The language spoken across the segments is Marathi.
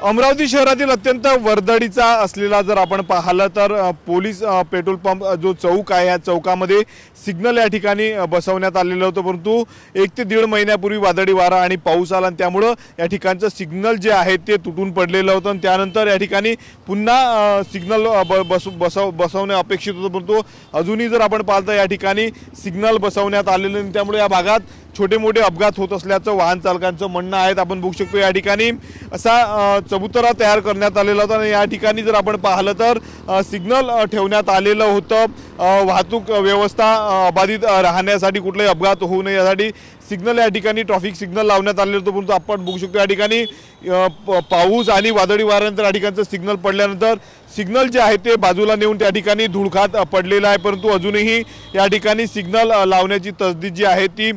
अमरावती शहरातील अत्यंत वर्दळीचा असलेला जर आपण पाहिलं तर पोलीस पेट्रोल पंप जो चौक आहे या चौकामध्ये सिग्नल या ठिकाणी बसवण्यात आलेलं होतं, परंतु 1 ते 1.5 महिन्यापूर्वी वादळी वारा आणि पाऊस आला आणि त्यामुळे या ठिकाणचं सिग्नल जे आहे ते तुटून पडलेलं होतं आणि त्यानंतर या ठिकाणी पुन्हा सिग्नल बसवणे अपेक्षित होतं, परंतु अजूनही जर आपण पाहता या ठिकाणी सिग्नल बसवण्यात आलेलं नाही, त्यामुळे या भागात छोटे मोठे अपघात होत असल्याचं वाहन चालकांचं म्हणणं आहे। आपण बघू शकतो या ठिकाणी असा चबुतरा तयार करण्यात आलेला होता आणि या ठिकाणी जर आपण पाहिलं तर सिग्नल ठेवण्यात आलेलं होतं, वाहतूक व्यवस्था अबाधित राहण्यासाठी, कुठलाही अपघात होऊ नये यासाठी सिग्नल या ठिकाणी ट्रॅफिक सिग्नल लावण्यात आलेलं होतं, परंतु आपण बघू शकतो या ठिकाणी पाऊस आणि वादळी वाऱ्यानंतर या ठिकाणचं सिग्नल पडल्यानंतर सिग्नल जे आहे ते बाजूला नेऊन त्या ठिकाणी धुळखात पडलेला आहे, परंतु अजूनही या ठिकाणी सिग्नल लावण्याची तसदीद जी आहे ती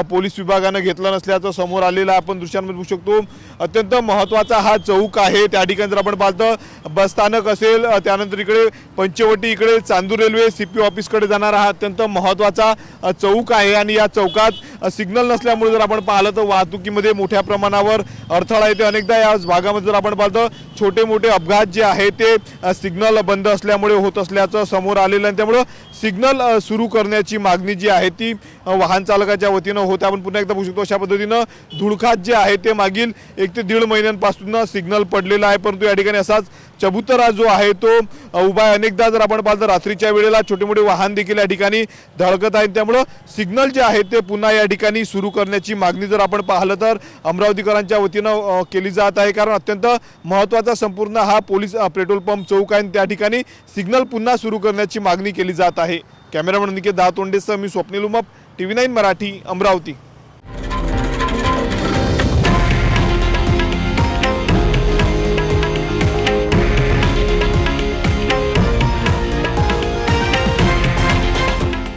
पोलीस विभागानं घेतलं नसल्याचं समोर आलेलं आहे। आपण दृश्यांमध्ये बघू शकतो अत्यंत महत्त्वाचा हा चौक आहे, त्या ठिकाणी जर आपण पाहतं बसस्थानक असेल, त्यानंतर इकडे पंचवटी, इकडे चांदूर रेल्वे CP ऑफिसकडे जाणारा हा अत्यंत महत्त्वाचा चौक आहे आणि या चौकात सिग्नल नसल्यामुळे जर आपण पाहिलं तर वाहतुकीमध्ये मोठ्या प्रमाणावर अडथळा येते। अनेकदा या भागामध्ये जर आपण पाहतं छोटे मोठे अपघात जे आहे ते सिग्नल बंद असल्यामुळे होत असल्याचं समोर आलेलं आहे, त्यामुळे सिग्नल सुरू करण्याची मागणी जी आहे ती वाहन चालकाच्या वतीनं होते। आपण पुन्हा एकदा बघू शकतो अशा पद्धतीनं धुळखात जे आहे ते मागील 1 ते 1.5 महिन्यांपासून सिग्नल पडलेला आहे, परंतु या ठिकाणी असाच चबुतरा जो आहे तो उभा आहे। अनेकदा जर आपण पाहिलं तर रात्रीच्या वेळेला छोटे मोठे वाहन देखील या ठिकाणी धडकत आहेत, त्यामुळे सिग्नल जे आहे ते पुन्हा या ठिकाणी सुरू करण्याची मागणी जर आपण पाहिलं तर अमरावतीकरांच्या वतीनं केली जात आहे, कारण अत्यंत महत्त्वाचा संपूर्ण हा पोलीस पेट्रोल पंप चौक आहे, त्या ठिकाणी सिग्नल पुन्हा सुरू करण्याची मागणी केली जात आहे। कॅमेरामन निकेत दातोंडेसह मी स्वप्नील उमप, TV9 मराठी, अमरावती।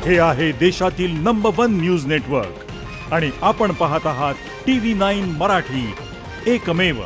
हे आहे देशातील नंबर 1 न्यूज नेटवर्क आणि आपण पाहत आहात TV9 मराठी, एकमेव।